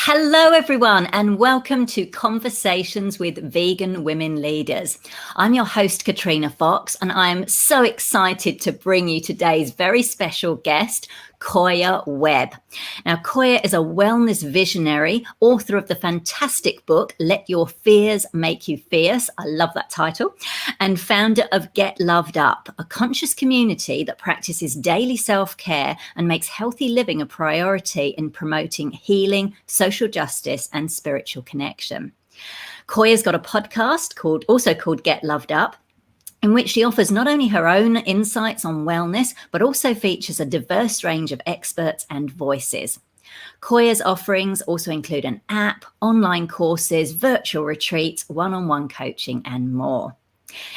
Hello, everyone, and welcome to Conversations with Vegan Women Leaders. I'm your host, Katrina Fox, and I'm so excited to bring you today's very special guest, Koya Webb. Now, Koya is a wellness visionary, author of the fantastic book, Let Your Fears Make You Fierce. I love that title. And founder of Get Loved Up, a conscious community that practices daily self-care and makes healthy living a priority in promoting healing, social justice, and spiritual connection. Koya's got a podcast called Get Loved Up, in which she offers not only her own insights on wellness, but also features a diverse range of experts and voices. Koya's offerings also include an app, online courses, virtual retreats, one-on-one coaching, and more.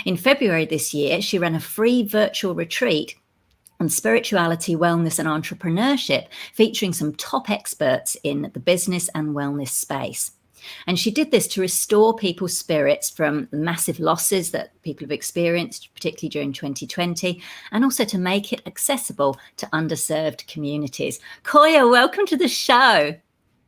In February this year, she ran a free virtual retreat on spirituality, wellness, and entrepreneurship, featuring some top experts in the business and wellness space. And she did this to restore people's spirits from the massive losses that people have experienced, particularly during 2020, and also to make it accessible to underserved communities. Koya, welcome to the show.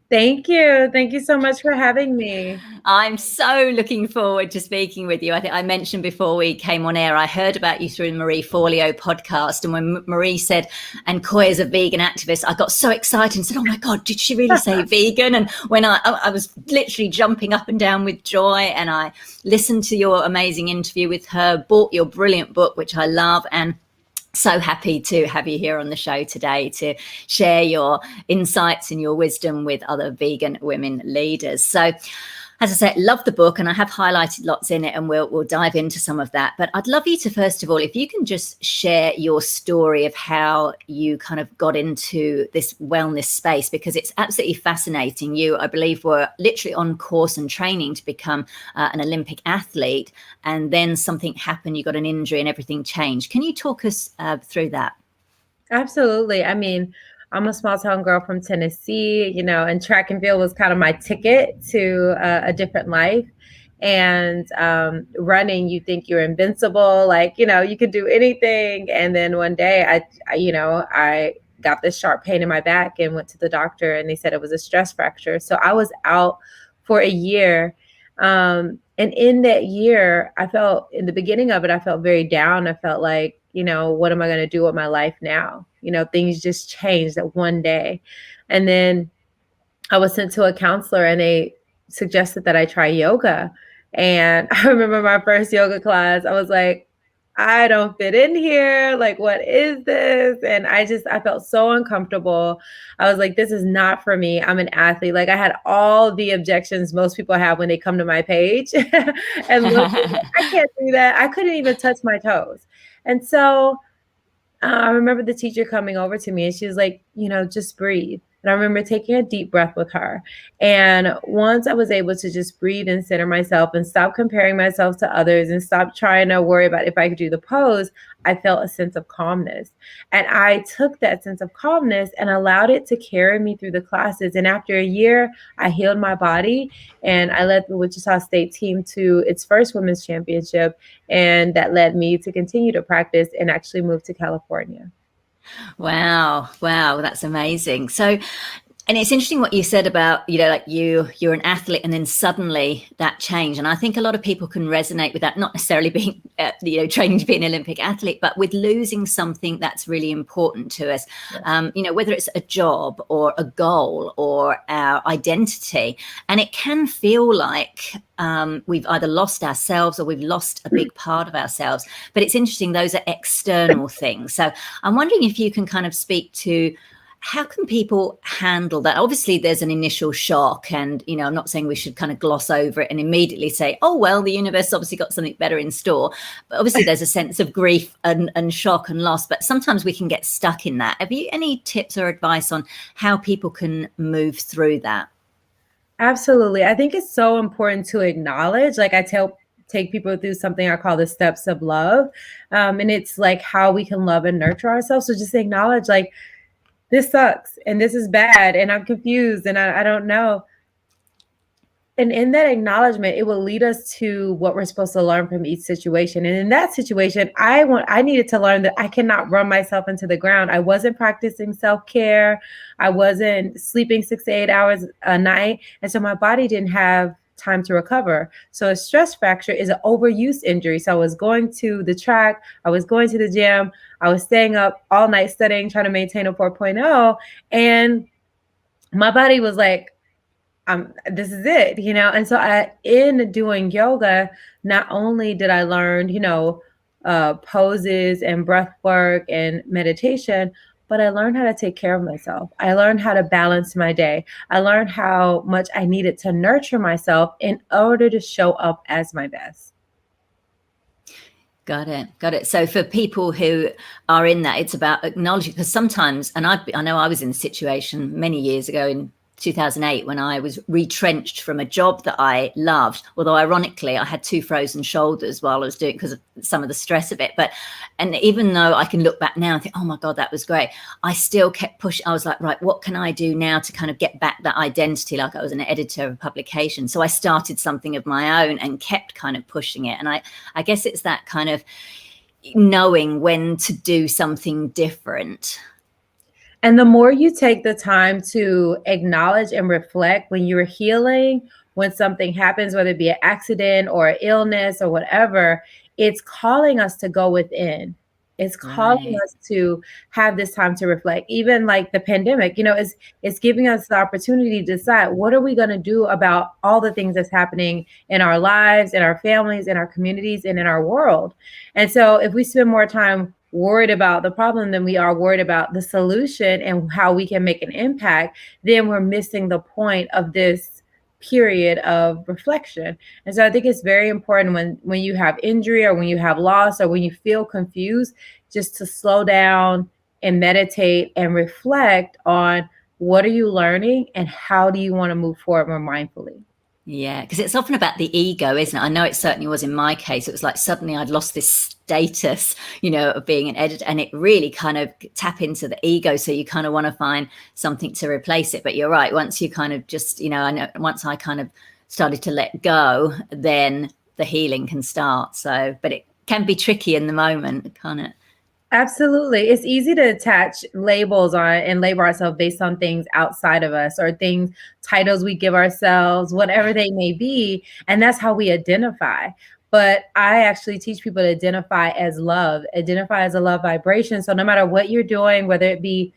Thank you. Thank you so much for having me. I'm so looking forward to speaking with you. I think I mentioned before we came on air, I heard about you through the Marie Forleo podcast. And when Marie said, and Koya's a vegan activist, I got so excited and said, oh my God, did she really say vegan? And when I was literally jumping up and down with joy, and I listened to your amazing interview with her, bought your brilliant book, which I love, and so happy to have you here on the show today to share your insights and your wisdom with other vegan women leaders. So, as I said, love the book, and I have highlighted lots in it, and we'll dive into some of that. But I'd love you to, first of all, if you can just share your story of how you kind of got into this wellness space, because it's absolutely fascinating. You, I believe, were literally on course and training to become an Olympic athlete, and then something happened, you got an injury and everything changed. Can you talk us through that? Absolutely. I mean, I'm a small town girl from Tennessee, and track and field was kind of my ticket to a different life. And running, you think you're invincible, you could do anything. And then one day I got this sharp pain in my back and went to the doctor, and they said it was a stress fracture. So I was out for a year. And in that year, in the beginning of it, I felt very down. I felt like, what am I going to do with my life now? Things just changed that one day. And then I was sent to a counselor, and they suggested that I try yoga. And I remember my first yoga class, I was like, I don't fit in here. Like, what is this? And I felt so uncomfortable. I was like, this is not for me. I'm an athlete. Like, I had all the objections most people have when they come to my page and look, I can't do that. I couldn't even touch my toes. And so I remember the teacher coming over to me, and she was like, just breathe. And I remember taking a deep breath with her. And once I was able to just breathe and center myself and stop comparing myself to others and stop trying to worry about if I could do the pose, I felt a sense of calmness. And I took that sense of calmness and allowed it to carry me through the classes. And after a year, I healed my body, and I led the Wichita State team to its first women's championship. And that led me to continue to practice and actually move to California. Wow, that's amazing. So, and it's interesting what you said about, like you're an athlete, and then suddenly that changed. And I think a lot of people can resonate with that, not necessarily being, training to be an Olympic athlete, but with losing something that's really important to us, yes. Whether it's a job or a goal or our identity. And it can feel like we've either lost ourselves or we've lost a big part of ourselves. But it's interesting, those are external things. So I'm wondering if you can kind of speak to, how can people handle that? Obviously, there's an initial shock, and, I'm not saying we should kind of gloss over it and immediately say, oh, well, the universe obviously got something better in store. But obviously, there's a sense of grief and shock and loss, but sometimes we can get stuck in that. Have you any tips or advice on how people can move through that? Absolutely. I think it's so important to acknowledge, like I take people through something I call the steps of love. And it's like how we can love and nurture ourselves. So just acknowledge, like, this sucks and this is bad and I'm confused and I don't know. And in that acknowledgement, it will lead us to what we're supposed to learn from each situation. And in that situation, I needed to learn that I cannot run myself into the ground. I wasn't practicing self-care. I wasn't sleeping 6 to 8 hours a night. And so my body didn't have time to recover. So a stress fracture is an overuse injury. So I was going to the track, I was going to the gym, I was staying up all night studying, trying to maintain a 4.0. And my body was like, this is it, And so in doing yoga, not only did I learn, poses and breath work and meditation, but I learned how to take care of myself. I learned how to balance my day. I learned how much I needed to nurture myself in order to show up as my best. Got it. So for people who are in that, it's about acknowledging, because sometimes, and I know I was in a situation many years ago in 2008 when I was retrenched from a job that I loved, although ironically I had 2 frozen shoulders while I was doing, because of some of the stress of it. And even though I can look back now and think, oh my God, that was great, I still kept pushing. I was like, right, what can I do now to kind of get back that identity? Like I was an editor of a publication. So I started something of my own and kept kind of pushing it. And I guess it's that kind of knowing when to do something different. And the more you take the time to acknowledge and reflect when you're healing, when something happens, whether it be an accident or an illness or whatever, it's calling us to go within. It's calling us to have this time to reflect. Even like the pandemic, it's giving us the opportunity to decide, what are we going to do about all the things that's happening in our lives, in our families, in our communities, and in our world. And so if we spend more time worried about the problem than we are worried about the solution and how we can make an impact, then we're missing the point of this period of reflection. And so I think it's very important when you have injury or when you have loss or when you feel confused, just to slow down and meditate and reflect on what are you learning and how do you want to move forward more mindfully. Yeah, because it's often about the ego, isn't it? I know it certainly was in my case. It was like suddenly I'd lost this status, of being an editor, and it really kind of tap into the ego. So you kind of want to find something to replace it. But you're right. Once you kind of just, I know once I kind of started to let go, then the healing can start. So, but it can be tricky in the moment, can't it? Absolutely. It's easy to attach labels on and label ourselves based on things outside of us or titles we give ourselves, whatever they may be. And that's how we identify. But I actually teach people to identify as love, identify as a love vibration. So no matter what you're doing, whether it be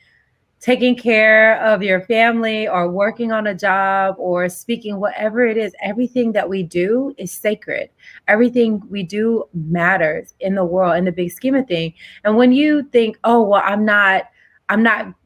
taking care of your family or working on a job or speaking, whatever it is, everything that we do is sacred. Everything we do matters in the world, in the big scheme of things. And when you think, oh, well, I'm not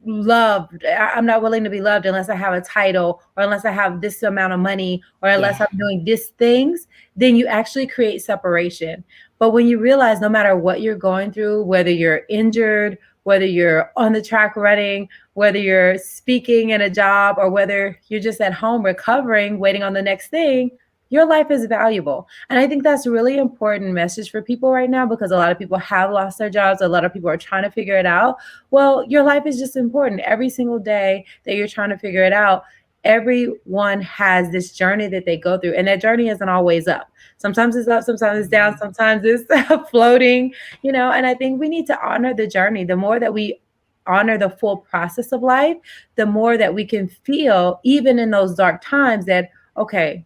loved, I'm not willing to be loved unless I have a title or unless I have this amount of money or unless I'm doing these things, then you actually create separation. But when you realize no matter what you're going through, whether you're injured, whether you're on the track running, whether you're speaking in a job, or whether you're just at home recovering, waiting on the next thing, your life is valuable. And I think that's a really important message for people right now, because a lot of people have lost their jobs. A lot of people are trying to figure it out. Well, your life is just important. Every single day that you're trying to figure it out, everyone has this journey that they go through, and that journey isn't always up. Sometimes it's up, sometimes it's down, sometimes it's floating, and I think we need to honor the journey. The more that we honor the full process of life, the more that we can feel, even in those dark times, that, okay,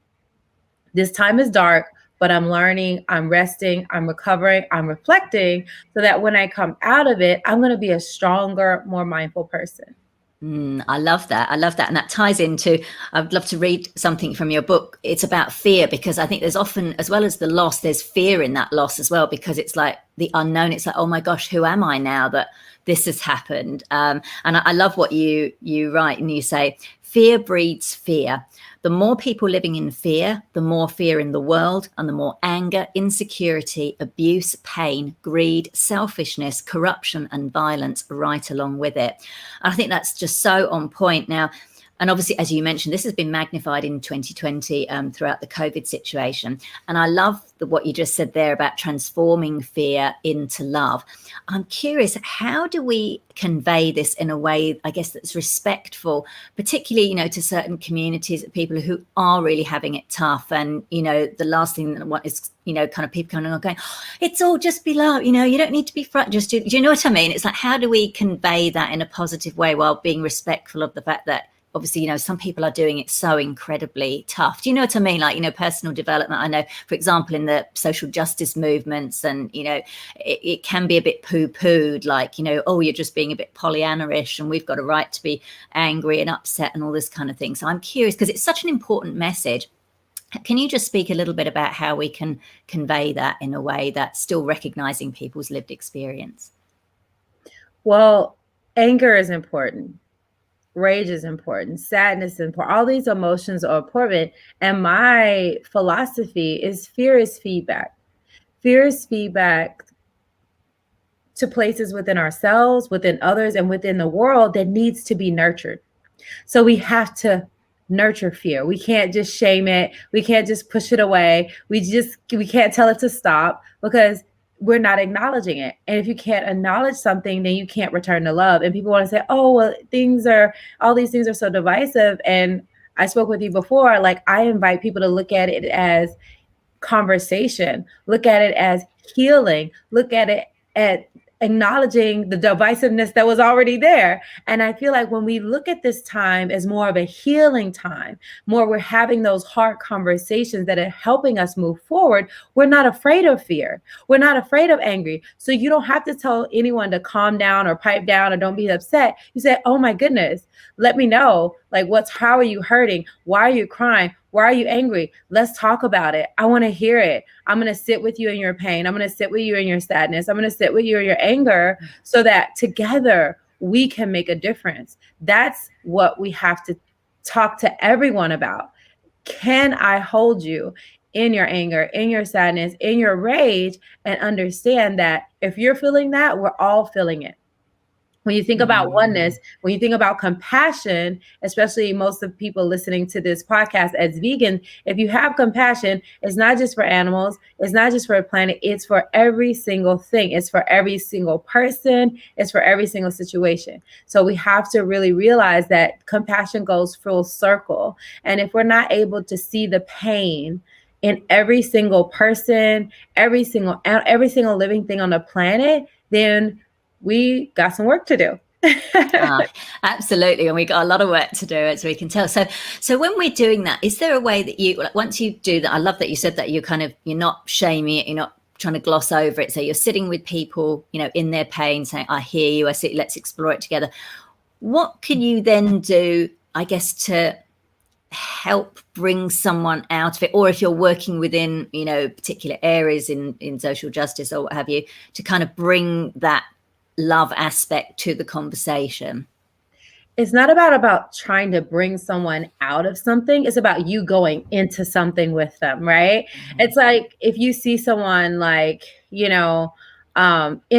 this time is dark, but I'm learning, I'm resting, I'm recovering, I'm reflecting, so that when I come out of it, I'm going to be a stronger, more mindful person. I love that. And that ties into, I'd love to read something from your book. It's about fear, because I think there's often, as well as the loss, there's fear in that loss as well, because it's like the unknown. It's like, oh my gosh, who am I now that this has happened? And I love what you write, and you say, fear breeds fear. The more people living in fear, the more fear in the world, and the more anger, insecurity, abuse, pain, greed, selfishness, corruption, and violence right along with it. I think that's just so on point. Now, And obviously, as you mentioned, this has been magnified in 2020 throughout the COVID situation. And I love what you just said there about transforming fear into love. I'm curious, how do we convey this in a way, I guess, that's respectful, particularly, to certain communities, people who are really having it tough? And, the last thing that I want is, kind of people coming and going, oh, it's all just be love, you don't need to be frightened. Just do you know what I mean? It's like, how do we convey that in a positive way while being respectful of the fact that obviously, some people are doing it so incredibly tough. Do you know what I mean? Like, personal development. I know, for example, in the social justice movements and, it can be a bit poo-pooed, like, oh, you're just being a bit Pollyanna-ish and we've got a right to be angry and upset and all this kind of thing. So I'm curious because it's such an important message. Can you just speak a little bit about how we can convey that in a way that's still recognizing people's lived experience? Well, anger is important. Rage is important. Sadness is important. All these emotions are important. And my philosophy is fear is feedback. Fear is feedback to places within ourselves, within others, and within the world that needs to be nurtured. So we have to nurture fear. We can't just shame it. We can't just push it away. We can't tell it to stop because we're not acknowledging it. And if you can't acknowledge something, then you can't return the love. And people want to say, oh, well, all these things are so divisive. And I spoke with you before, like I invite people to look at it as conversation, look at it as healing, look at it at acknowledging the divisiveness that was already there. And I feel like when we look at this time as more of a healing time, we're having those hard conversations that are helping us move forward, we're not afraid of fear. We're not afraid of angry. So you don't have to tell anyone to calm down or pipe down or don't be upset. You say, oh my goodness, let me know, like how are you hurting? Why are you crying? Why are you angry? Let's talk about it. I want to hear it. I'm going to sit with you in your pain. I'm going to sit with you in your sadness. I'm going to sit with you in your anger so that together we can make a difference. That's what we have to talk to everyone about. Can I hold you in your anger, in your sadness, in your rage, and understand that if you're feeling that, we're all feeling it. When you think about oneness, when you think about compassion, especially most of the people listening to this podcast as vegan, if you have compassion, it's not just for animals, it's not just for the planet, it's for every single thing. It's for every single person, it's for every single situation. So we have to really realize that compassion goes full circle. And if we're not able to see the pain in every single person, every single living thing on the planet, then we got some work to do. Absolutely. And we got a lot of work to do, as we can tell. So when we're doing that, is there a way that you, like, once you do that, I love that you said that you're not shaming it, you're not trying to gloss over it. So you're sitting with people, in their pain, saying, I hear you, I see, let's explore it together. What can you then do, I guess, to help bring someone out of it? Or if you're working within, particular areas in social justice or what have you, to kind of bring that love aspect to the conversation? It's not about trying to bring someone out of something. It's about you going into something with them, right? Mm-hmm. It's like if you see someone like, in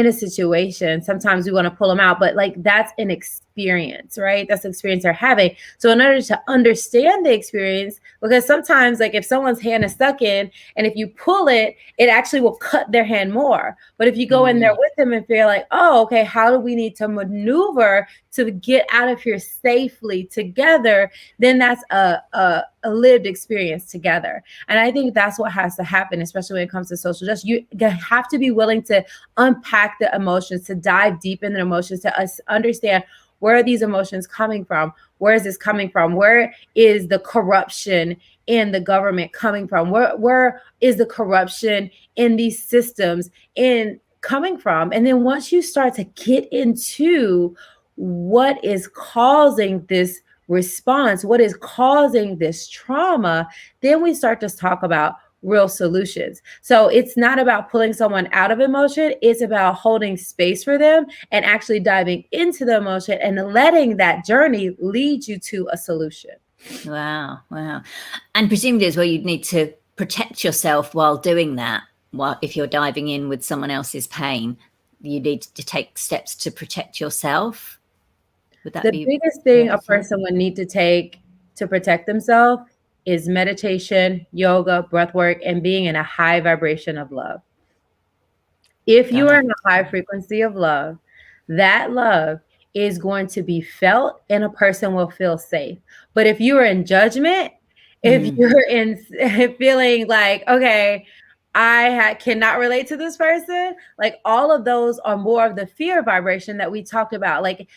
a situation, sometimes we want to pull them out, but like that's an experience, right? That's the experience they're having. So in order to understand the experience, because sometimes like if someone's hand is stuck in and if you pull it, it actually will cut their hand more. But if you go in there with them and feel like, oh, okay, how do we need to maneuver to get out of here safely together, then that's a lived experience together. And I think that's what has to happen, especially when it comes to social justice. You have to be willing to unpack the emotions, to dive deep in the emotions, to understand where are these emotions coming from? Where is this coming from? Where is the corruption in the government coming from? Where is the corruption in these systems coming from? And then once you start to get into what is causing this response, what is causing this trauma, then we start to talk about real solutions. So it's not about pulling someone out of emotion. It's about holding space for them and actually diving into the emotion and letting that journey lead you to a solution. Wow. And presumably as well, you'd need to protect yourself while doing that. Well, if you're diving in with someone else's pain, you need to take steps to protect yourself. Would that The be biggest fair thing to a say? person would need to take to protect themselves is meditation, yoga, breath work, and being in a high vibration of love. If you Got are it. in a high frequency of love, that love is going to be felt and a person will feel safe. But if you are in judgment, if Mm. you're in feeling like, okay, cannot relate to this person, like all of those are more of the fear vibration that we talked about, like,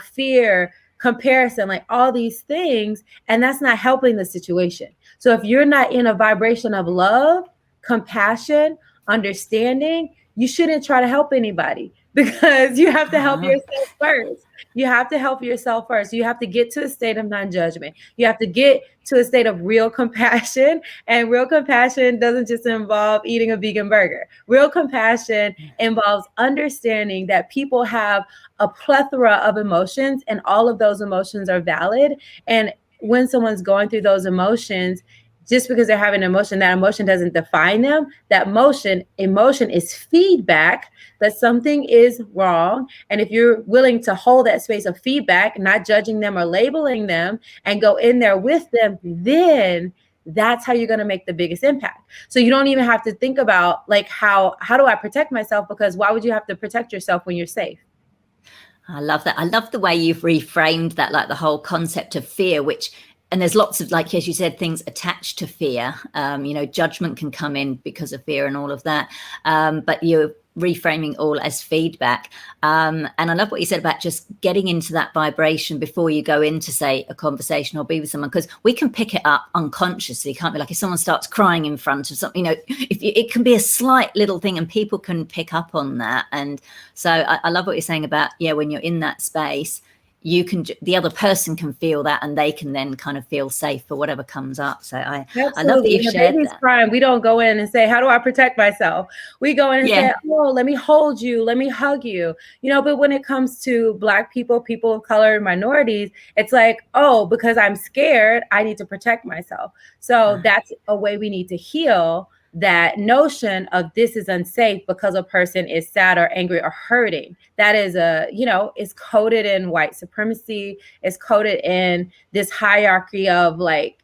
fear, comparison, like all these things, and that's not helping the situation. So if you're not in a vibration of love, compassion, understanding, you shouldn't try to help anybody because you have to help Uh-huh. yourself first. You have to help yourself first. You have to get to a state of non-judgment. You have to get to a state of real compassion. And real compassion doesn't just involve eating a vegan burger. Real compassion involves understanding that people have a plethora of emotions and all of those emotions are valid. And when someone's going through those emotions, just because they're having an emotion, that emotion doesn't define them. That emotion is feedback that something is wrong. And if you're willing to hold that space of feedback, not judging them or labeling them, and go in there with them, then that's how you're going to make the biggest impact. So you don't even have to think about like, how do I protect myself? Because why would you have to protect yourself when you're safe? I love that. I love the way you've reframed that, like the whole concept of fear, and there's lots of, like, as you said, things attached to fear. Judgment can come in because of fear and all of that. But you're reframing all as feedback. And I love what you said about just getting into that vibration before you go into, say, a conversation or be with someone, because we can pick it up unconsciously, can't we? Like if someone starts crying in front of something, it can be a slight little thing and people can pick up on that. And so I love what you're saying about, when you're in that space, the other person can feel that and they can then kind of feel safe for whatever comes up. So I love that Absolutely. you've When a shared baby's that. crying, we don't go in and say, how do I protect myself? We go in and say, Yeah. oh, let me hold you. Let me hug you. But when it comes to Black people, people of color, minorities, it's like, oh, because I'm scared, I need to protect myself. So that's a way we need to heal that notion of this is unsafe because a person is sad or angry or hurting. That is is coded in white supremacy. It's coded in this hierarchy of like,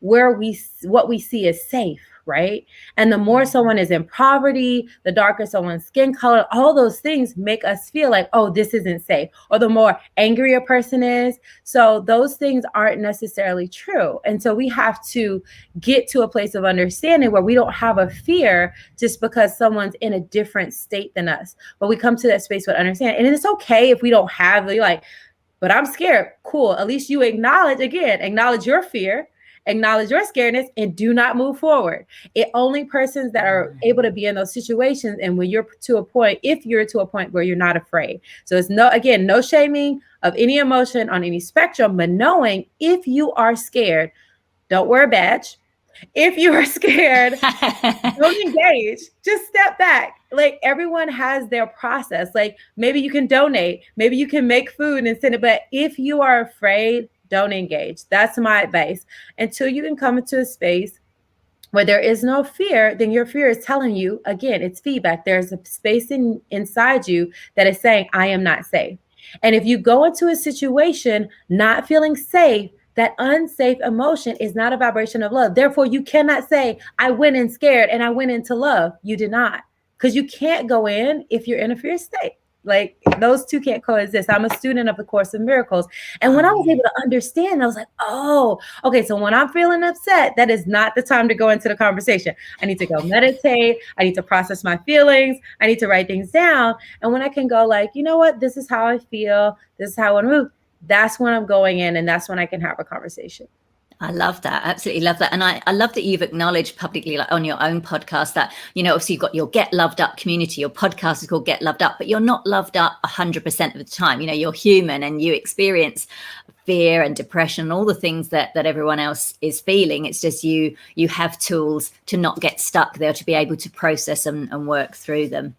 what we see is safe, right? And the more someone is in poverty, the darker someone's skin color, all those things make us feel like, oh, this isn't safe. Or the more angry a person is. So those things aren't necessarily true. And so we have to get to a place of understanding where we don't have a fear just because someone's in a different state than us. But we come to that space with understanding. And it's okay if we don't have but I'm scared. Cool. At least you acknowledge your fear, acknowledge your scaredness, and do not move forward. It only persons that are able to be in those situations. And when you're to a point, if you're to a point where you're not afraid. So it's no shaming of any emotion on any spectrum, but knowing if you are scared, don't wear a badge. If you are scared, don't engage. Just step back. Like everyone has their process. Like maybe you can donate, maybe you can make food and send it. But if you are afraid, don't engage. That's my advice. Until you can come into a space where there is no fear, then your fear is telling you, again, it's feedback. There's a space inside you that is saying, I am not safe. And if you go into a situation not feeling safe, that unsafe emotion is not a vibration of love. Therefore, you cannot say, I went in scared and I went into love. You did not. Because you can't go in if you're in a fear state. Like those two can't coexist. I'm a student of the Course in Miracles. And when I was able to understand, I was like, oh, okay. So when I'm feeling upset, that is not the time to go into the conversation. I need to go meditate. I need to process my feelings. I need to write things down. And when I can go like, you know what, this is how I feel. This is how I want to move. That's when I'm going in, and that's when I can have a conversation. I love that. Absolutely love that. And I love that you've acknowledged publicly, like on your own podcast, that, obviously you've got your Get Loved Up community. Your podcast is called Get Loved Up, but you're not loved up 100% of the time. You're human and you experience fear and depression, all the things that everyone else is feeling. It's just you have tools to not get stuck there, to be able to process and work through them.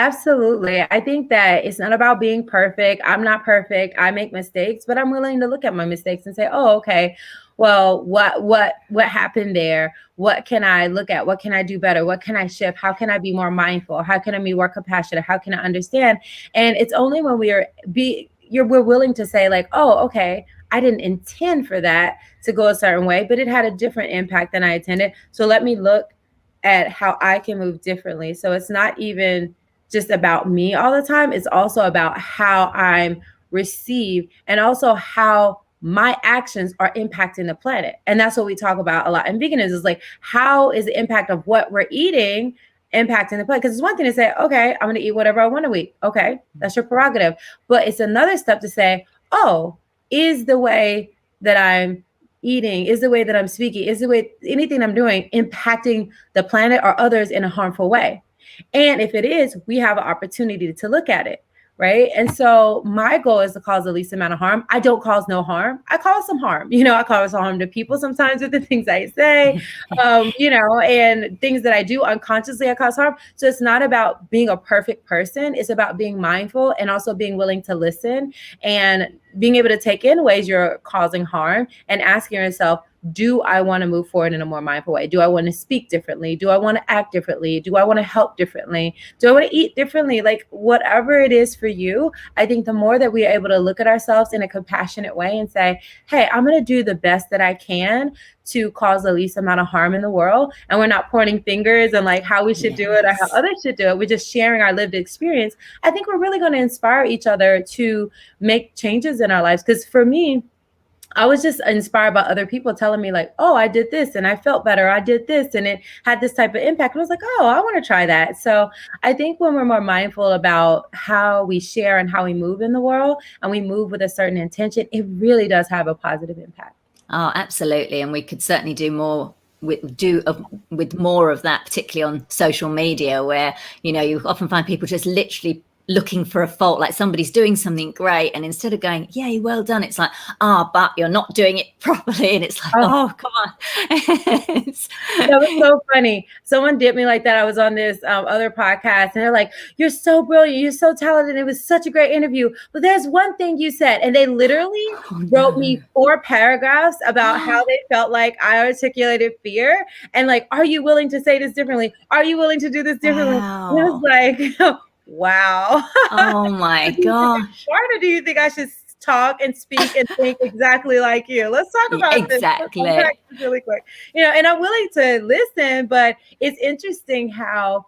Absolutely. I think that it's not about being perfect. I'm not perfect. I make mistakes, but I'm willing to look at my mistakes and say, oh, okay, well, what happened there? What can I look at? What can I do better? What can I shift? How can I be more mindful? How can I be more compassionate? How can I understand? And it's only when we are we're willing to say like, oh, okay, I didn't intend for that to go a certain way, but it had a different impact than I intended. So let me look at how I can move differently. So it's not even just about me all the time. It's also about how I'm received and also how my actions are impacting the planet. And that's what we talk about a lot in veganism is like, how is the impact of what we're eating impacting the planet? Because it's one thing to say, okay, I'm going to eat whatever I want to eat. Okay, that's your prerogative. But it's another step to say, oh, is the way that I'm eating, is the way that I'm speaking, is the way anything I'm doing impacting the planet or others in a harmful way? And if it is, we have an opportunity to look at it. Right. And so my goal is to cause the least amount of harm. I don't cause no harm. I cause some harm. I cause some harm to people sometimes with the things I say, and things that I do unconsciously, I cause harm. So it's not about being a perfect person. It's about being mindful and also being willing to listen and being able to take in ways you're causing harm and asking yourself, do I want to move forward in a more mindful way? Do I want to speak differently? Do I want to act differently? Do I want to help differently? Do I want to eat differently? Like whatever it is for you, I think the more that we are able to look at ourselves in a compassionate way and say, hey, I'm going to do the best that I can to cause the least amount of harm in the world. And we're not pointing fingers and like how we should do it or how others should do it. We're just sharing our lived experience. I think we're really going to inspire each other to make changes in our lives. Because for me, I was just inspired by other people telling me like, oh, I did this and I felt better. I did this and it had this type of impact. And I was like, oh, I want to try that. So I think when we're more mindful about how we share and how we move in the world and we move with a certain intention, it really does have a positive impact. Oh, absolutely. And we could certainly do more with more of that, particularly on social media, where, you often find people just literally looking for a fault, like somebody's doing something great, and instead of going, yay, well done, it's like, but you're not doing it properly, and it's like, oh come on. That was so funny. Someone did me like that. I was on this other podcast and they're like, you're so brilliant, you're so talented, it was such a great interview, but there's one thing you said, and they literally wrote me 4 paragraphs about how they felt like I articulated fear, and like, are you willing to say this differently? Are you willing to do this differently? Wow. And I was like, wow. Oh my gosh. Why do you think I should talk and speak and think exactly like you? Let's talk about this. This really quick. And I'm willing to listen, but it's interesting how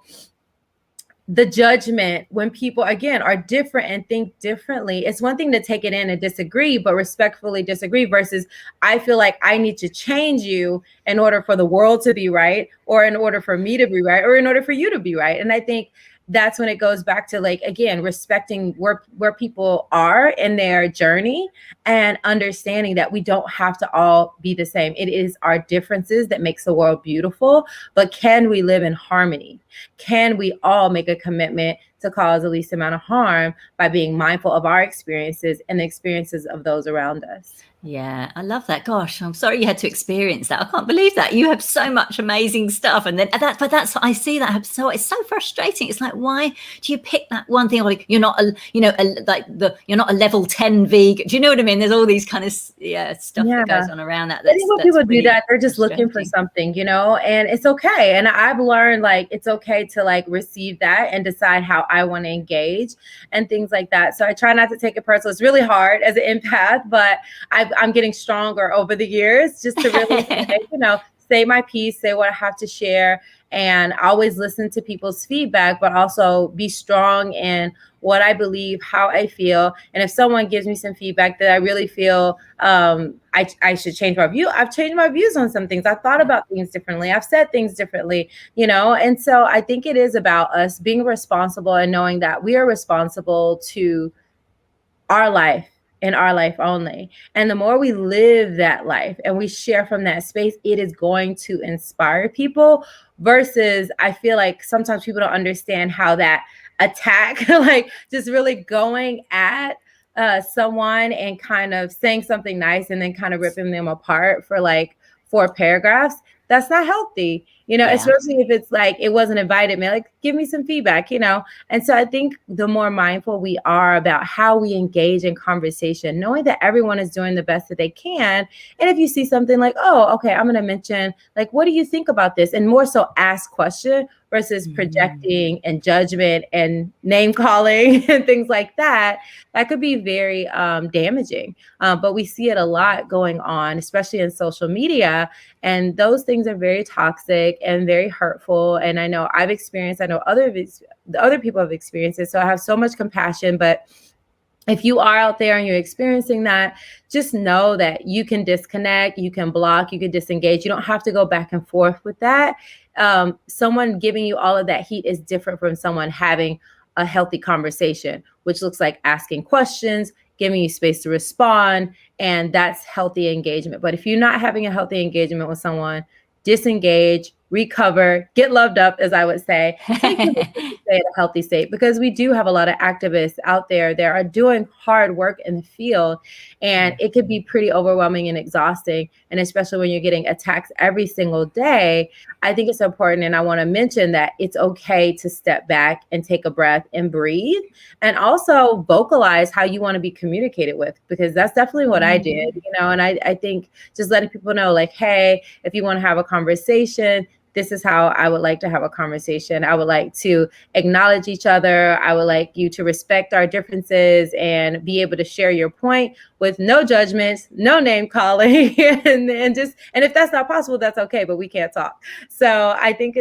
the judgment, when people again are different and think differently, it's one thing to take it in and disagree, but respectfully disagree versus I feel like I need to change you in order for the world to be right, or in order for me to be right, or in order for you to be right. And I think that's when it goes back to like, again, respecting where people are in their journey and understanding that we don't have to all be the same. It is our differences that makes the world beautiful, but can we live in harmony? Can we all make a commitment to cause the least amount of harm by being mindful of our experiences and the experiences of those around us? Yeah, I love that. Gosh, I'm sorry you had to experience that. I can't believe that. You have so much amazing stuff. And then I see that. It's so frustrating. It's like, why do you pick that one thing? Like, you're not you're not a level 10 vegan. Do you know what I mean? There's all these kind of stuff that goes on around that. I think when people do that, they're just looking for something, and it's okay. And I've learned like, it's okay to like receive that and decide how I want to engage and things like that. So I try not to take it personal. It's really hard as an empath, but I'm getting stronger over the years just to really, say my piece, say what I have to share, and always listen to people's feedback, but also be strong in what I believe, how I feel. And if someone gives me some feedback that I really feel I should change my view, I've changed my views on some things. I've thought about things differently. I've said things differently, And so I think it is about us being responsible and knowing that we are responsible to our life, in our life only. And the more we live that life and we share from that space, it is going to inspire people versus I feel like sometimes people don't understand how that attack, like just really going at someone and kind of saying something nice and then kind of ripping them apart for like 4 paragraphs. That's not healthy. Yeah. especially if it's like it wasn't invited me, like give me some feedback, And so I think the more mindful we are about how we engage in conversation, knowing that everyone is doing the best that they can. And if you see something like, oh, okay, I'm going to mention, like, what do you think about this? And more so ask question versus projecting and judgment and name calling and things like that. That could be very damaging. But we see it a lot going on, especially in social media. And those things are very toxic and very hurtful. And I know I've experienced, I know other people have experienced it. So I have so much compassion. But if you are out there and you're experiencing that, just know that you can disconnect, you can block, you can disengage. You don't have to go back and forth with that. Someone giving you all of that heat is different from someone having a healthy conversation, which looks like asking questions, giving you space to respond, and that's healthy engagement. But if you're not having a healthy engagement with someone, disengage, recover, get loved up, as I would say, take the stay in a healthy state, because we do have a lot of activists out there that are doing hard work in the field, and it could be pretty overwhelming and exhausting. And especially when you're getting attacks every single day, I think it's important. And I want to mention that it's okay to step back and take a breath and breathe, and also vocalize how you want to be communicated with, because that's definitely what I did, and I think just letting people know, like, hey, if you want to have a conversation, this is how I would like to have a conversation. I would like to acknowledge each other. I would like you to respect our differences and be able to share your point with no judgments, no name calling, and if that's not possible, that's okay, but we can't talk. So I think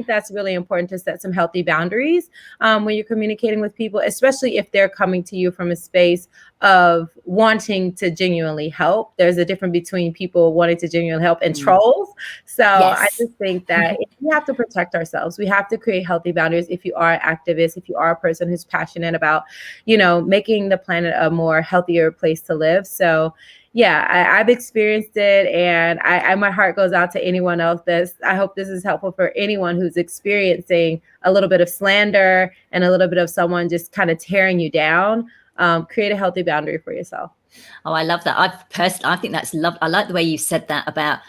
that's really important to set some healthy boundaries when you're communicating with people, especially if they're coming to you from a space of wanting to genuinely help. There's a difference between people wanting to genuinely help and trolls. So yes. I just think that we have to protect ourselves. We have to create healthy boundaries. If you are an activist, if you are a person who's passionate about, making the planet a more healthier place to live. So yeah, I've experienced it, and my heart goes out to anyone else. I hope this is helpful for anyone who's experiencing a little bit of slander and a little bit of someone just kind of tearing you down. Create a healthy boundary for yourself. Oh, I love that. I think that's lovely. I like the way you said that about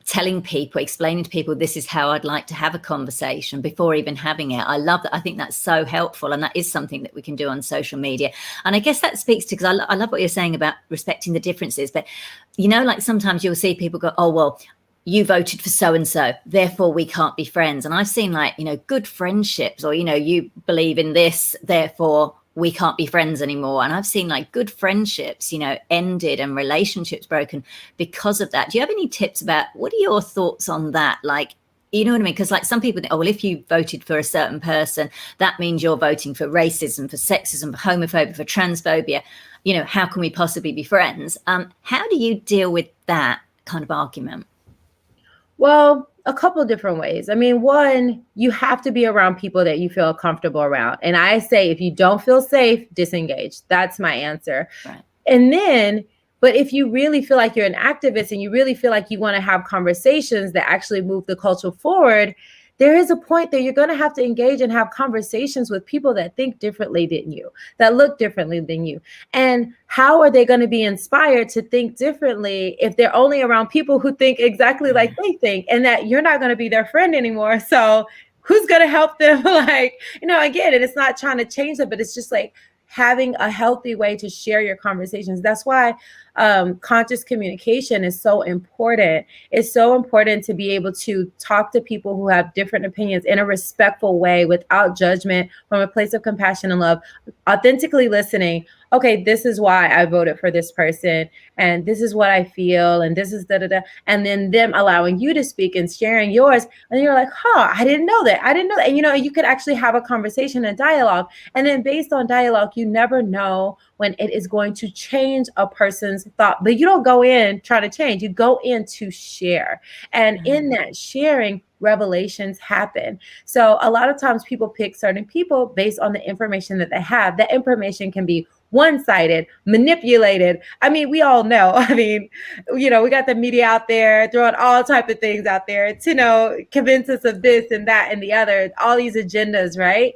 telling people, explaining to people, this is how I'd like to have a conversation before even having it. I love that. I think that's so helpful. And that is something that we can do on social media. And I guess that speaks to, because I love what you're saying about respecting the differences. But, like sometimes you'll see people go, oh, well, you voted for so-and-so, therefore we can't be friends. And I've seen good friendships, or, you believe in this, therefore we can't be friends anymore. And I've seen good friendships, ended and relationships broken because of that. Do you have any tips about, what are your thoughts on that? You know what I mean? Because some people think, oh, well, if you voted for a certain person, that means you're voting for racism, for sexism, for homophobia, for transphobia. How can we possibly be friends? How do you deal with that kind of argument? Well, a couple of different ways. I mean, one, you have to be around people that you feel comfortable around. And I say, if you don't feel safe, disengage. That's my answer. Right. And then, but if you really feel like you're an activist and you really feel like you want to have conversations that actually move the culture forward, there is a point that you're going to have to engage and have conversations with people that think differently than you, that look differently than you. And how are they going to be inspired to think differently if they're only around people who think exactly like they think, and that you're not going to be their friend anymore? So who's going to help them? Again, and it's not trying to change them, but it's just having a healthy way to share your conversations. That's why conscious communication is so important. It's so important to be able to talk to people who have different opinions in a respectful way, without judgment, from a place of compassion and love, authentically listening. Okay, this is why I voted for this person, and this is what I feel, and this is da-da-da. And then them allowing you to speak and sharing yours. And you're like, I didn't know that. And, you could actually have a conversation and dialogue. And then based on dialogue, you never know when it is going to change a person's thought. But you don't go in trying to change. You go in to share. And in that sharing, revelations happen. So a lot of times people pick certain people based on the information that they have. That information can be one-sided, manipulated. I mean, we all know. We got the media out there throwing all type of things out there to, convince us of this and that and the other, all these agendas, right?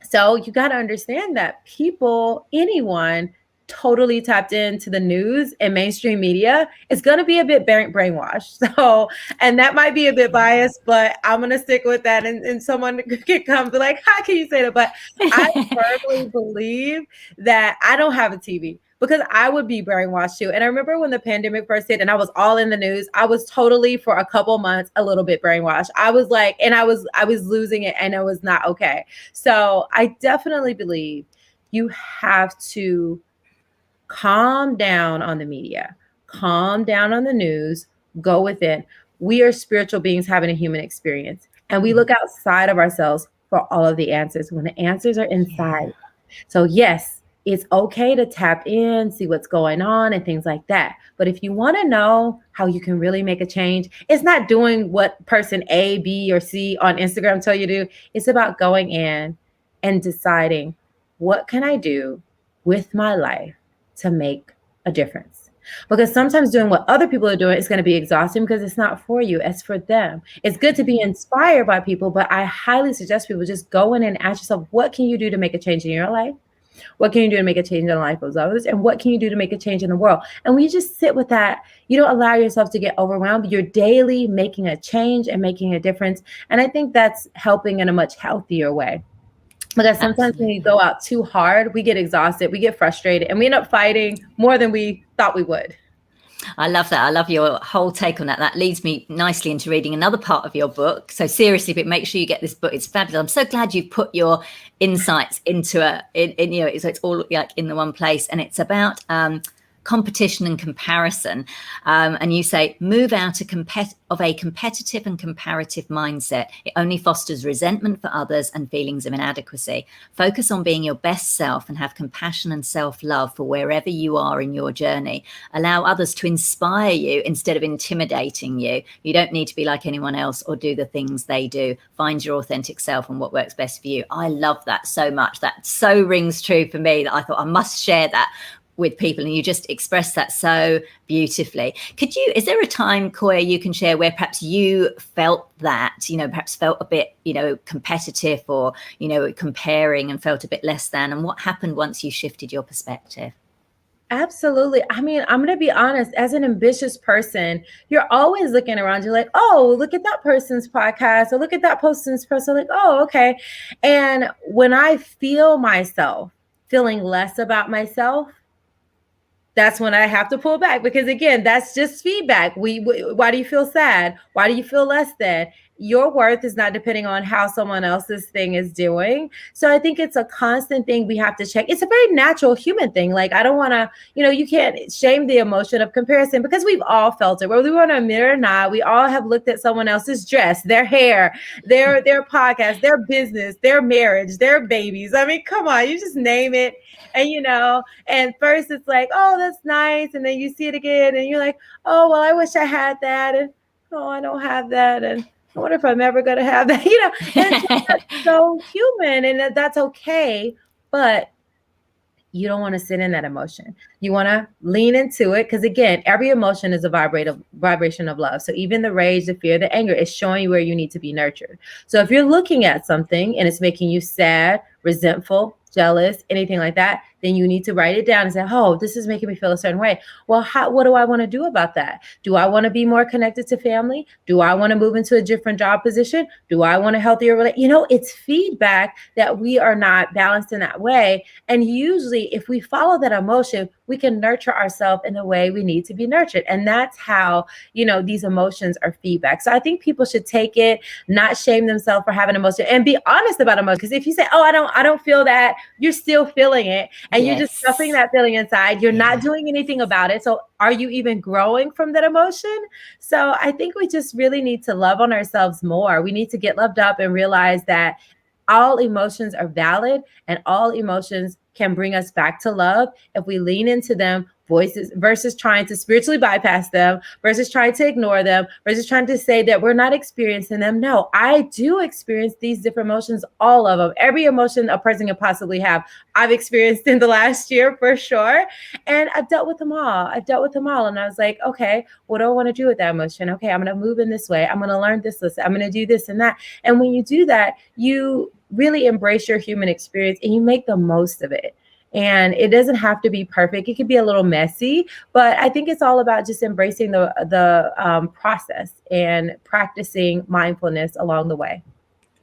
So you got to understand that people, anyone, totally tapped into the news and mainstream media, it's going to be a bit brainwashed. So, and that might be a bit biased, but I'm going to stick with that. And someone could come be like, how can you say that? But I firmly believe that I don't have a TV because I would be brainwashed too. And I remember when the pandemic first hit and I was all in the news, I was totally for a couple months, a little bit brainwashed. I was like, and I was losing it and it was not okay. So I definitely believe you have to calm down on the media, calm down on the news, go within. We are spiritual beings having a human experience, and we look outside of ourselves for all of the answers when the answers are inside. So yes, it's okay to tap in, see what's going on and things like that. But if you want to know how you can really make a change, it's not doing what person A, B, or C on Instagram tell you to do. It's about going in and deciding, what can I do with my life to make a difference? Because sometimes doing what other people are doing is going to be exhausting because it's not for you, it's for them. It's good to be inspired by people, but I highly suggest people just go in and ask yourself, what can you do to make a change in your life? What can you do to make a change in the life of others? And what can you do to make a change in the world? And when you just sit with that, you don't allow yourself to get overwhelmed. You're daily making a change and making a difference. And I think that's helping in a much healthier way. Because sometimes when you go out too hard, we get exhausted, we get frustrated, and we end up fighting more than we thought we would. I love that. I love your whole take on that. That leads me nicely into reading another part of your book. So seriously, but make sure you get this book. It's fabulous. I'm so glad you've put your insights into it. So it's all like in the one place. And it's about competition and comparison. And you say, move out of a competitive and comparative mindset. It only fosters resentment for others and feelings of inadequacy. Focus on being your best self and have compassion and self-love for wherever you are in your journey. Allow others to inspire you instead of intimidating you. You don't need to be like anyone else or do the things they do. Find your authentic self and what works best for you. I love that so much. That so rings true for me that I thought I must share that with people, and you just express that so beautifully. Is there a time, Koya, you can share where perhaps you felt that, perhaps felt a bit, competitive or, comparing and felt a bit less than, and what happened once you shifted your perspective? Absolutely. I mean, I'm going to be honest, as an ambitious person, you're always looking around. You're like, oh, look at that person's podcast, or look at that person's person. Like, oh, okay. And when I feel myself feeling less about myself, that's when I have to pull back, because again, that's just feedback. Why do you feel sad? Why do you feel less than? Your worth is not depending on how someone else's thing is doing. So I think it's a constant thing we have to check. It's a very natural human thing. Like, I don't want to, you can't shame the emotion of comparison, because we've all felt it, whether we want to admit it or not. We all have looked at someone else's dress, their hair, their podcast, their business, their marriage, their babies. I mean, come on, you just name it. And, and first it's like, oh, that's nice. And then you see it again and you're like, oh, well, I wish I had that. And, oh, I don't have that. And I wonder if I'm ever going to have that, and that's so human, and that's okay. But you don't want to sit in that emotion. You want to lean into it, because again, every emotion is a vibration of love. So even the rage, the fear, the anger is showing you where you need to be nurtured. So if you're looking at something and it's making you sad, resentful, jealous, anything like that, then you need to write it down and say, oh, this is making me feel a certain way. Well, what do I want to do about that? Do I want to be more connected to family? Do I want to move into a different job position? Do I want a healthier relationship? It's feedback that we are not balanced in that way. And usually if we follow that emotion, we can nurture ourselves in the way we need to be nurtured. And that's how, these emotions are feedback. So I think people should take it, not shame themselves for having emotion, and be honest about emotion. Because if you say, oh, I don't feel that, you're still feeling it. And You're just stuffing that feeling inside. You're not doing anything about it. So are you even growing from that emotion? So I think we just really need to love on ourselves more. We need to get loved up and realize that all emotions are valid, and all emotions can bring us back to love if we lean into them, versus trying to spiritually bypass them, versus trying to ignore them, versus trying to say that we're not experiencing them. No, I do experience these different emotions, all of them. Every emotion a person can possibly have, I've experienced in the last year for sure. And I've dealt with them all. And I was like, okay, what do I want to do with that emotion? Okay, I'm going to move in this way. I'm going to learn this. I'm going to do this and that. And when you do that, you really embrace your human experience and you make the most of it. And it doesn't have to be perfect. It could be a little messy, but I think it's all about just embracing the process and practicing mindfulness along the way.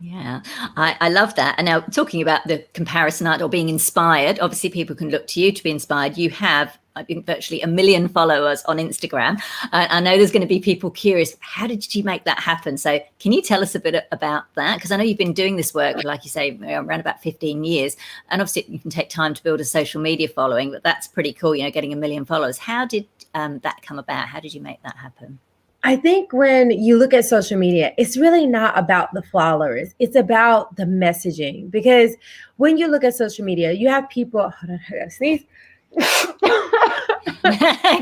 Yeah, I love that. And now talking about the comparison art or being inspired, obviously people can look to you to be inspired. You have, I think, virtually 1 million followers on Instagram. I know there's going to be people curious, how did you make that happen? So can you tell us a bit about that? Because I know you've been doing this work, like you say, around about 15 years. And obviously you can take time to build a social media following, but that's pretty cool, getting 1 million followers. How did that come about? How did you make that happen? I think when you look at social media, it's really not about the followers. It's about the messaging. Because when you look at social media, you have people, hold on, I gotta sneeze.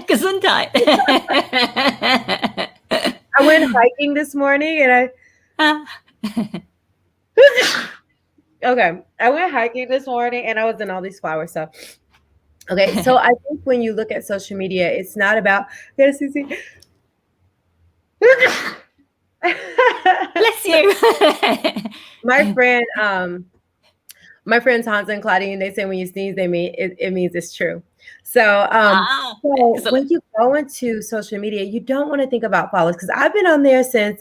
Gesundheit. I went hiking this morning and I went hiking this morning and I was in all these flowers. So, okay. So I think when you look at social media, it's not about, bless you. My friends Hans and Claudine, they say when you sneeze, it means it's true. So, so when you go into social media, you don't want to think about followers, because I've been on there since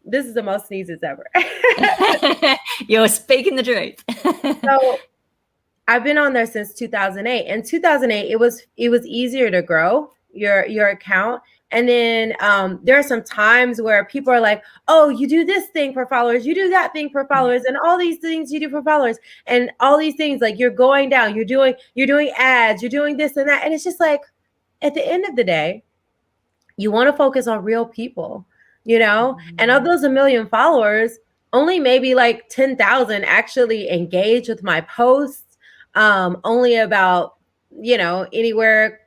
this is the most sneezes ever. You're speaking the truth. So I've been on there since 2008. In 2008, it was easier to grow your account. And then there are some times where people are like, oh, you do this thing for followers, you do that thing for followers, and all these things you do for followers, and all these things, like you're going down, you're doing ads, you're doing this and that. And it's just like, at the end of the day, you want to focus on real people, and of those 1 million followers, only maybe like 10,000 actually engage with my posts. Only about, anywhere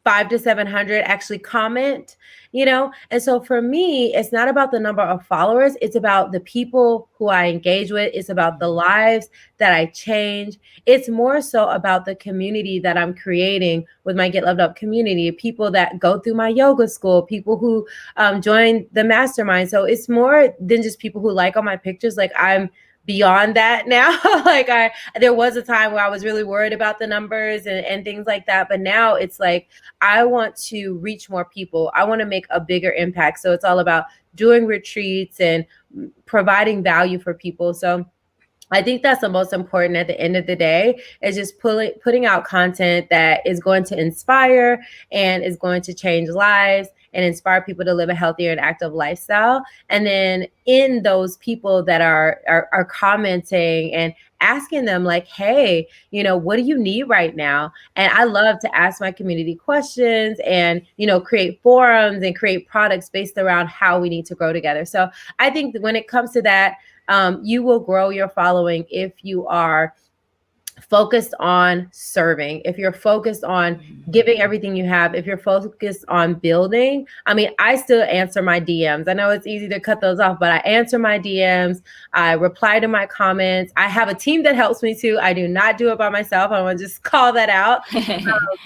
500 to 700 actually comment, and so for me, it's not about the number of followers. It's about the people who I engage with. It's about the lives that I change. It's more so about the community that I'm creating with my Get Loved Up community, people that go through my yoga school, people who join the mastermind. So it's more than just people who like all my pictures. Like, I'm beyond that now. Like, there was a time where I was really worried about the numbers and things like that. But now it's like, I want to reach more people. I want to make a bigger impact. So it's all about doing retreats and providing value for people. So I think that's the most important at the end of the day, is just putting out content that is going to inspire and is going to change lives and inspire people to live a healthier and active lifestyle. And then in those people that are commenting and asking them like, hey, what do you need right now? And I love to ask my community questions and, create forums and create products based around how we need to grow together. So I think that when it comes to that, you will grow your following if you are focused on serving, if you're focused on giving everything you have, if you're focused on building. I mean, I still answer my DMs. I know it's easy to cut those off, but I answer my DMs. I reply to my comments. I have a team that helps me too. I do not do it by myself. I want to just call that out.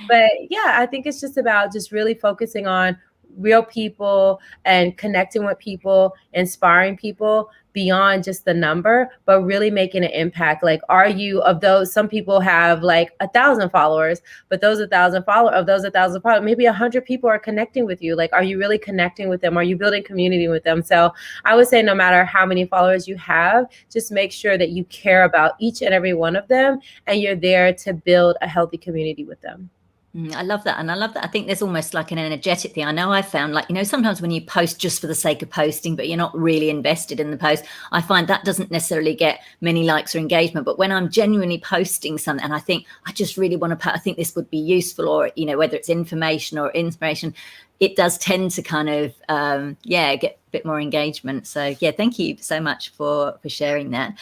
But yeah, I think it's just about just really focusing on real people and connecting with people, inspiring people beyond just the number, but really making an impact. Like, are you of those? Some people have like 1,000 followers, but those 1,000 followers, maybe 100 people are connecting with you. Like, are you really connecting with them? Are you building community with them? So I would say no matter how many followers you have, just make sure that you care about each and every one of them, and you're there to build a healthy community with them. I love that. And I love that. I think there's almost like an energetic thing. I know I've found, like, sometimes when you post just for the sake of posting, but you're not really invested in the post, I find that doesn't necessarily get many likes or engagement. But when I'm genuinely posting something and I think I just really want to I think this would be useful, or, whether it's information or inspiration, it does tend to kind of, get a bit more engagement. So yeah, thank you so much for sharing that.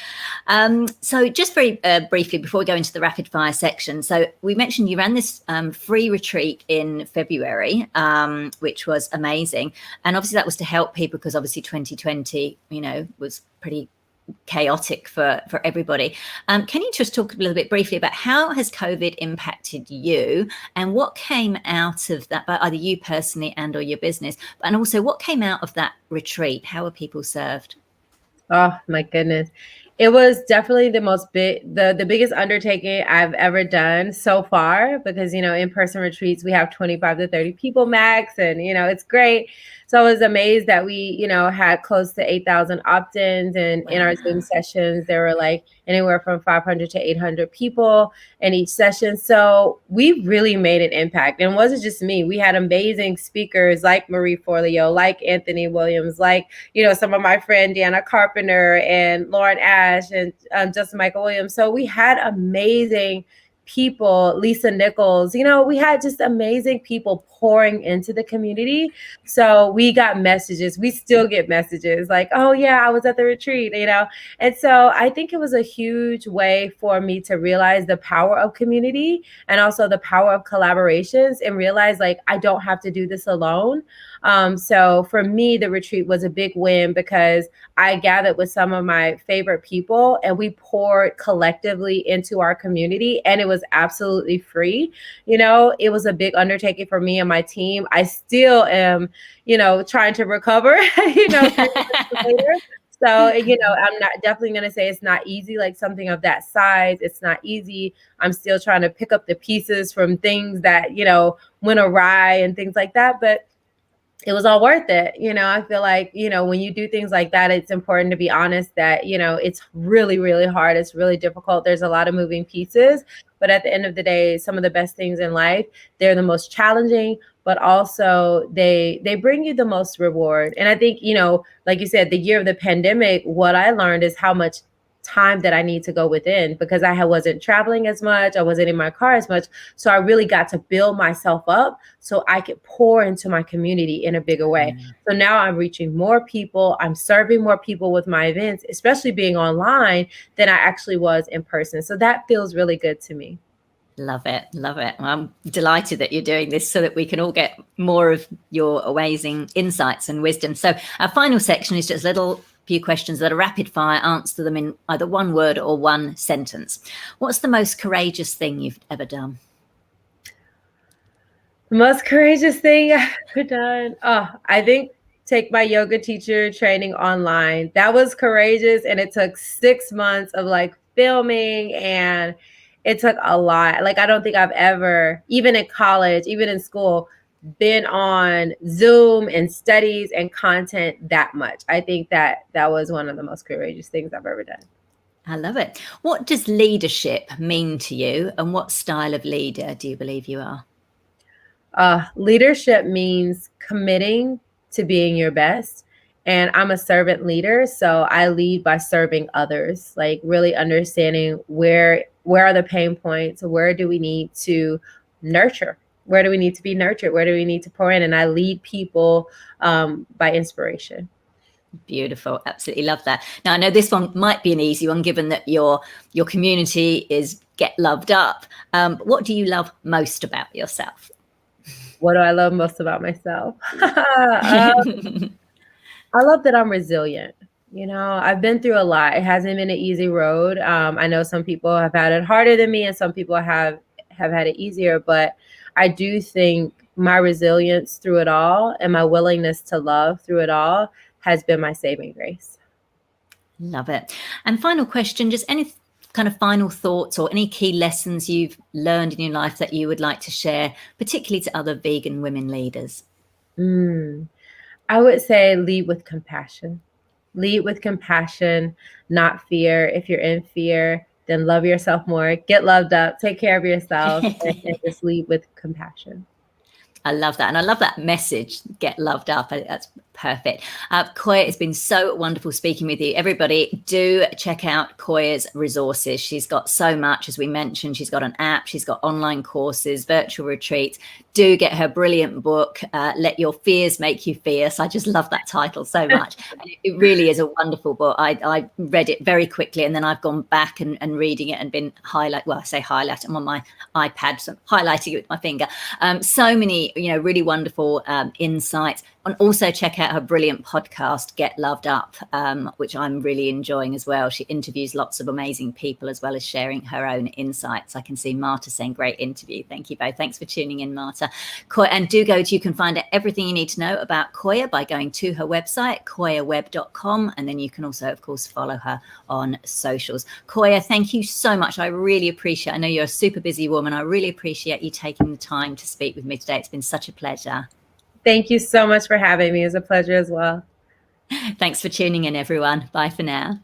So just very briefly, before we go into the rapid fire section. So we mentioned you ran this free retreat in February, which was amazing. And obviously that was to help people, because obviously 2020, was pretty chaotic for everybody. Can you just talk a little bit briefly about how has COVID impacted you, and what came out of that, by either you personally and or your business, and also what came out of that retreat? How were people served? Oh my goodness. It was definitely the biggest undertaking I've ever done so far, because, in-person retreats, we have 25 to 30 people max, and, it's great. So I was amazed that we, had close to 8,000 opt-ins, and in our Zoom sessions, there were like anywhere from 500 to 800 people in each session. So we really made an impact. And it wasn't just me. We had amazing speakers like Marie Forleo, like Anthony Williams, like, some of my friend Deanna Carpenter and Lauren Ash and Justin Michael Williams. So we had amazing people, Lisa Nichols, we had just amazing people pouring into the community. So we got messages. We still get messages like, oh yeah, I was at the retreat, And so I think it was a huge way for me to realize the power of community and also the power of collaborations, and realize like, I don't have to do this alone. So for me, the retreat was a big win because I gathered with some of my favorite people and we poured collectively into our community, and it was absolutely free. It was a big undertaking for me and my team. I still am, trying to recover, later. So, I'm not definitely going to say it's not easy, like something of that size. It's not easy. I'm still trying to pick up the pieces from things that, went awry and things like that. But it was all worth it. I feel like, when you do things like that, it's important to be honest that, it's really, really hard. It's really difficult. There's a lot of moving pieces. But at the end of the day, some of the best things in life, they're the most challenging, but also they bring you the most reward. And I think, like you said, the year of the pandemic, what I learned is how much time that I need to go within, because I wasn't traveling as much. I wasn't in my car as much. So I really got to build myself up so I could pour into my community in a bigger way. So now I'm reaching more people. I'm serving more people with my events, especially being online, than I actually was in person. So that feels really good to me. Love it. Love it. Well, I'm delighted that you're doing this so that we can all get more of your amazing insights and wisdom. So our final section is just little few questions that are rapid fire. Answer them in either one word or one sentence. What's the most courageous thing you've ever done? The most courageous thing I've ever done? Oh, I think take my yoga teacher training online. That was courageous. And it took 6 months of like filming, and it took a lot. Like, I don't think I've ever, even in college, even in school, been on Zoom and studies and content that much. I think that was one of the most courageous things I've ever done. I love it. What does leadership mean to you, and what style of leader do you believe you are? Leadership means committing to being your best. And I'm a servant leader, so I lead by serving others, like really understanding where are the pain points, where do we need to nurture? Where do we need to be nurtured? Where do we need to pour in? And I lead people by inspiration. Beautiful. Absolutely love that. Now, I know this one might be an easy one, given that your community is Get Loved Up. What do you love most about yourself? What do I love most about myself? I love that I'm resilient. I've been through a lot. It hasn't been an easy road. I know some people have had it harder than me, and some people have had it easier, but I do think my resilience through it all and my willingness to love through it all has been my saving grace. Love it. And final question, just any kind of final thoughts or any key lessons you've learned in your life that you would like to share, particularly to other vegan women leaders? I would say lead with compassion. Lead with compassion, not fear. If you're in fear, then love yourself more, get loved up, take care of yourself, and just lead with compassion. I love that. And I love that message, get loved up. That's perfect. Koya, it's been so wonderful speaking with you. Everybody, do check out Koya's resources. She's got so much, as we mentioned. She's got an app, she's got online courses, virtual retreats. Do get her brilliant book, Let Your Fears Make You Fierce. I just love that title so much. It really is a wonderful book. I read it very quickly, and then I've gone back and reading it and been I say highlight. I'm on my iPad, so I'm highlighting it with my finger. So many, really wonderful insights. And also check out her brilliant podcast, Get Loved Up, which I'm really enjoying as well. She interviews lots of amazing people as well as sharing her own insights. I can see Marta saying, great interview. Thank you both. Thanks for tuning in, Marta. And you can find out everything you need to know about Koya by going to her website, koyawebb.com. And then you can also, of course, follow her on socials. Koya, thank you so much. I really appreciate it. I know you're a super busy woman. I really appreciate you taking the time to speak with me today. It's been such a pleasure. Thank you so much for having me. It was a pleasure as well. Thanks for tuning in, everyone. Bye for now.